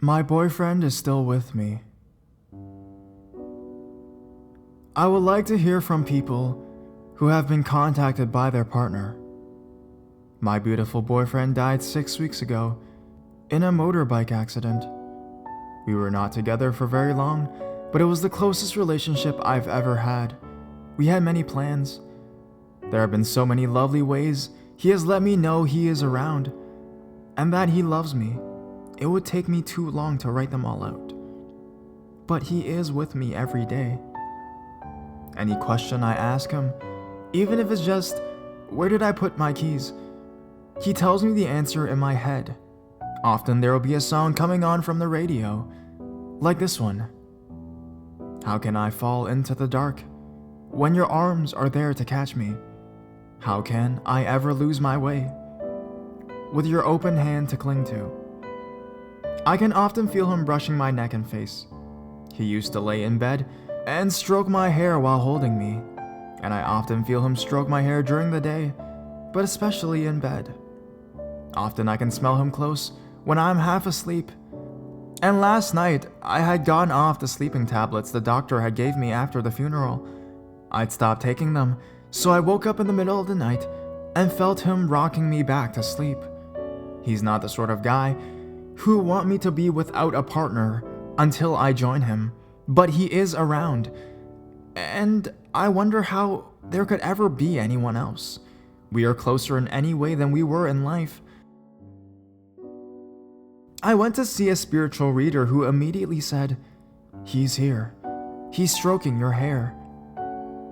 My boyfriend is still with me. I would like to hear from people who have been contacted by their partner. My beautiful boyfriend died 6 weeks ago in a motorbike accident. We were not together for very long, but it was the closest relationship I've ever had. We had many plans. There have been so many lovely ways he has let me know he is around and that he loves me. It would take me too long to write them all out. But he is with me every day. Any question I ask him, even if it's just, where did I put my keys? He tells me the answer in my head. Often there will be a song coming on from the radio, like this one. How can I fall into the dark when your arms are there to catch me? How can I ever lose my way with your open hand to cling to? I can often feel him brushing my neck and face. He used to lay in bed and stroke my hair while holding me, and I often feel him stroke my hair during the day, but especially in bed. Often I can smell him close when I'm half asleep. And last night, I had gone off the sleeping tablets the doctor had gave me after the funeral. I'd stopped taking them, so I woke up in the middle of the night and felt him rocking me back to sleep. He's not the sort of guy who would want me to be without a partner until I join him, but he is around. And I wonder how there could ever be anyone else. We are closer in any way than we were in life. I went to see a spiritual reader who immediately said, "He's here. He's stroking your hair."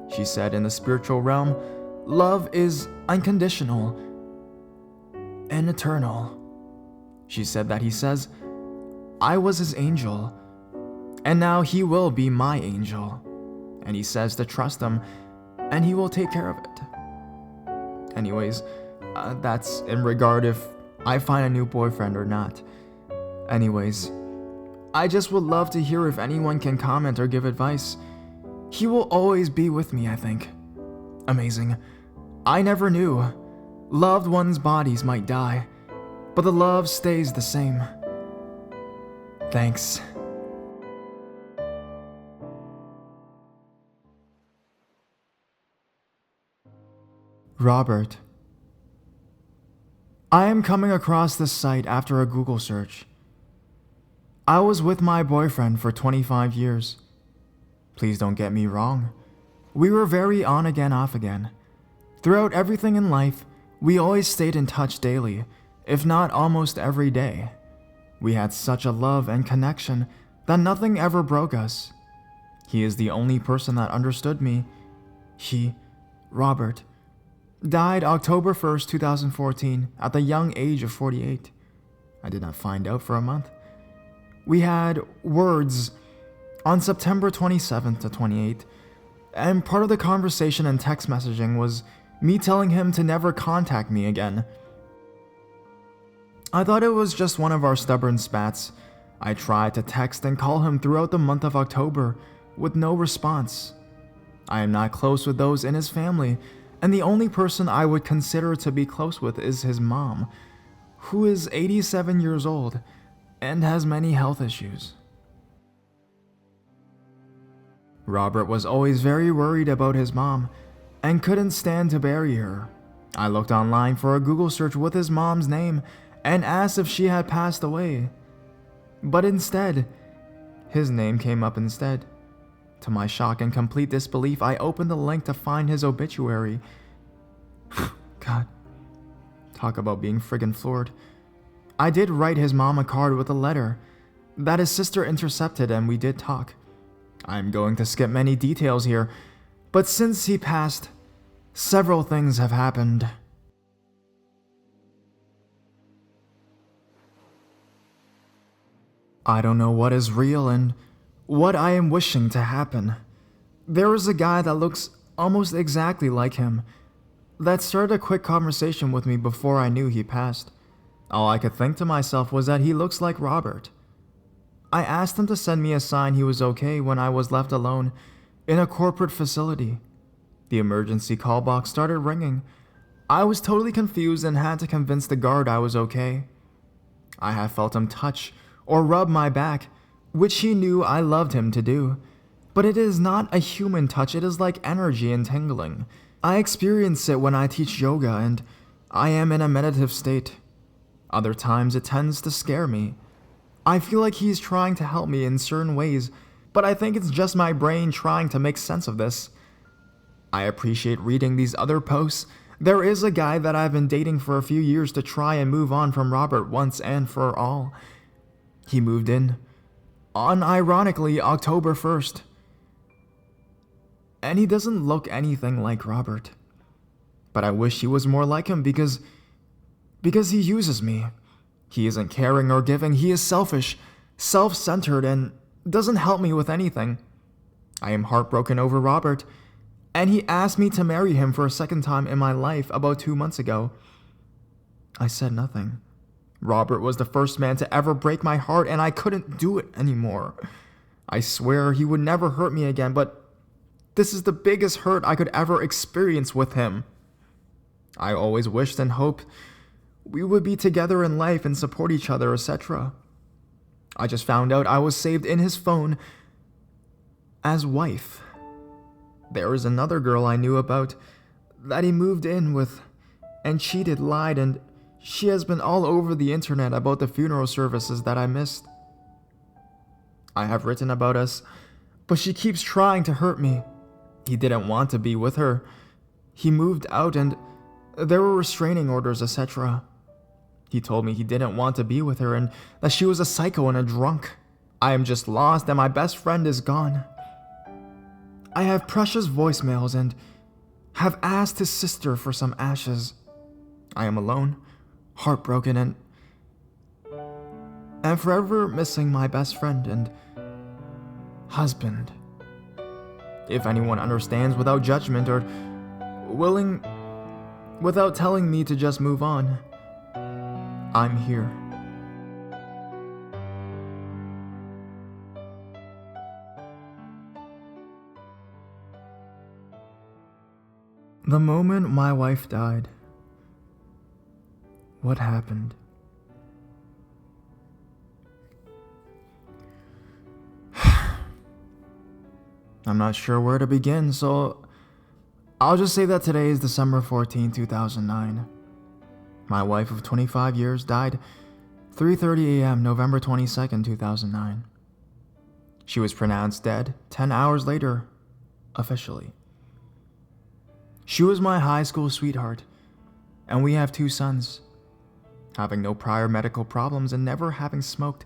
She said in the spiritual realm, love is unconditional and eternal. She said that he says, I was his angel, and now he will be my angel. And he says to trust him, and he will take care of it. Anyways, that's in regard if I find a new boyfriend or not. Anyways, I just would love to hear if anyone can comment or give advice. He will always be with me, I think. Amazing. I never knew. Loved ones' bodies might die, but the love stays the same. Thanks. Robert. I am coming across this site after a Google search. I was with my boyfriend for 25 years. Please don't get me wrong. We were very on again, off again. Throughout everything in life, we always stayed in touch daily, if not almost every day. We had such a love and connection that nothing ever broke us. He is the only person that understood me. He, Robert, died October 1st, 2014 at the young age of 48. I did not find out for a month. We had words on September 27th to 28th, and part of the conversation and text messaging was me telling him to never contact me again. I thought it was just one of our stubborn spats. I tried to text and call him throughout the month of October with no response. I am not close with those in his family, and the only person I would consider to be close with is his mom, who is 87 years old and has many health issues. Robert was always very worried about his mom and couldn't stand to bury her. I looked online for a Google search with his mom's name and asked if she had passed away. But instead, his name came up instead. To my shock and complete disbelief, I opened the link to find his obituary. God, talk about being friggin' floored. I did write his mom a card with a letter that his sister intercepted, and we did talk. I'm going to skip many details here, but since he passed, several things have happened. I don't know what is real and what I am wishing to happen. There is a guy that looks almost exactly like him that started a quick conversation with me before I knew he passed. All I could think to myself was that he looks like Robert. I asked him to send me a sign he was okay when I was left alone in a corporate facility. The emergency call box started ringing. I was totally confused and had to convince the guard I was okay. I have felt him touch or rub my back, which he knew I loved him to do. But it is not a human touch, it is like energy and tingling. I experience it when I teach yoga and I am in a meditative state. Other times it tends to scare me. I feel like he's trying to help me in certain ways, but I think it's just my brain trying to make sense of this. I appreciate reading these other posts. There is a guy that I've been dating for a few years to try and move on from Robert once and for all. He moved in on, ironically, October 1st. And he doesn't look anything like Robert. But I wish he was more like him because he uses me. He isn't caring or giving. He is selfish, self-centered, and doesn't help me with anything. I am heartbroken over Robert, and he asked me to marry him for a second time in my life about 2 months ago. I said nothing. Robert was the first man to ever break my heart, and I couldn't do it anymore. I swear he would never hurt me again, but this is the biggest hurt I could ever experience with him. I always wished and hoped we would be together in life and support each other, etc. I just found out I was saved in his phone as wife. There is another girl I knew about that he moved in with and cheated, lied, and she has been all over the internet about the funeral services that I missed. I have written about us, but she keeps trying to hurt me. He didn't want to be with her. He moved out and there were restraining orders, etc. He told me he didn't want to be with her and that she was a psycho and a drunk. I am just lost and my best friend is gone. I have precious voicemails and have asked his sister for some ashes. I am alone, heartbroken, and forever missing my best friend and husband. If anyone understands without judgment or willing, without telling me to just move on, I'm here. The moment my wife died, what happened? I'm not sure where to begin, so I'll just say that today is December 14, 2009. My wife of 25 years died 3:30 a.m. November 22nd, 2009. She was pronounced dead 10 hours later, officially. She was my high school sweetheart, and we have 2 sons. Having no prior medical problems and never having smoked,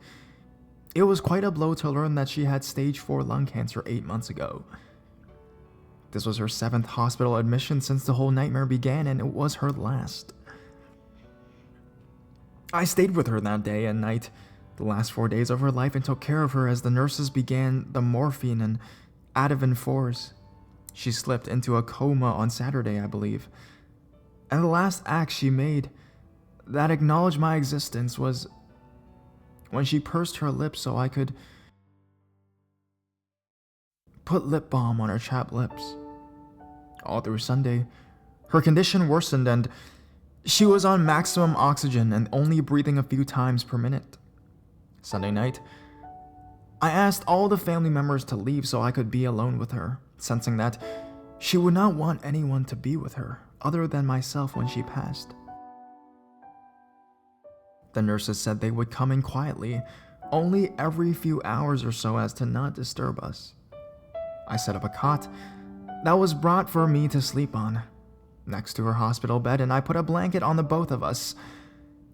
it was quite a blow to learn that she had stage 4 lung cancer 8 months ago. This was her 7th hospital admission since the whole nightmare began, and it was her last. I stayed with her that day and night, the last 4 days of her life, and took care of her as the nurses began the morphine and Ativan 4s. She slipped into a coma on Saturday, I believe. And the last act she made that acknowledged my existence was when she pursed her lips so I could put lip balm on her chapped lips. All through Sunday, her condition worsened and she was on maximum oxygen and only breathing a few times per minute. Sunday night, I asked all the family members to leave so I could be alone with her, sensing that she would not want anyone to be with her other than myself when she passed. The nurses said they would come in quietly, only every few hours or so as to not disturb us. I set up a cot that was brought for me to sleep on, next to her hospital bed, and I put a blanket on the both of us.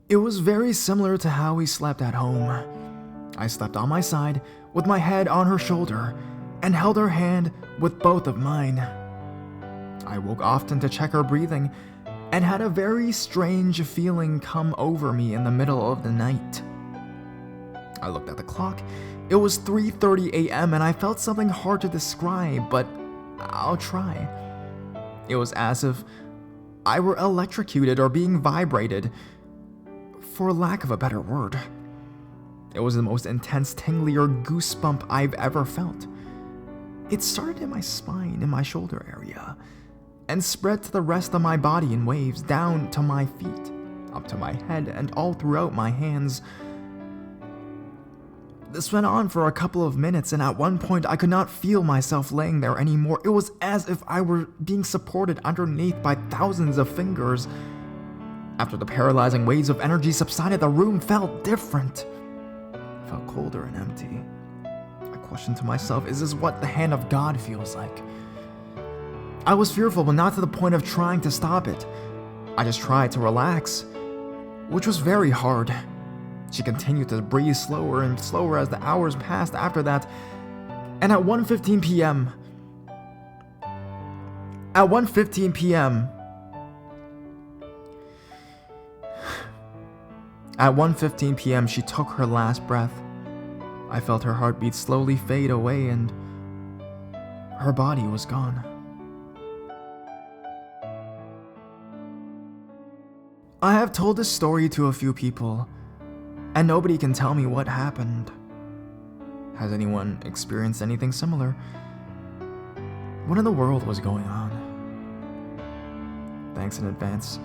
It was very similar to how we slept at home. I slept on my side, with my head on her shoulder, and held her hand with both of mine. I woke often to check her breathing, and had a very strange feeling come over me in the middle of the night. I looked at the clock. It was 3:30 a.m. and I felt something hard to describe, but I'll try. It was as if I were electrocuted or being vibrated, for lack of a better word. It was the most intense tingly or goosebump I've ever felt. It started in my spine, in my shoulder area, and spread to the rest of my body in waves, down to my feet, up to my head, and all throughout my hands. This went on for a couple of minutes, and at one point I could not feel myself laying there anymore. It was as if I were being supported underneath by thousands of fingers. After the paralyzing waves of energy subsided, the room felt different. It felt colder and empty. I questioned to myself, is this what the hand of God feels like? I was fearful, but not to the point of trying to stop it. I just tried to relax, which was very hard. She continued to breathe slower and slower as the hours passed after that, and at 1:15 p.m., she took her last breath. I felt her heartbeat slowly fade away and her body was gone. I have told this story to a few people, and nobody can tell me what happened. Has anyone experienced anything similar? What in the world was going on? Thanks in advance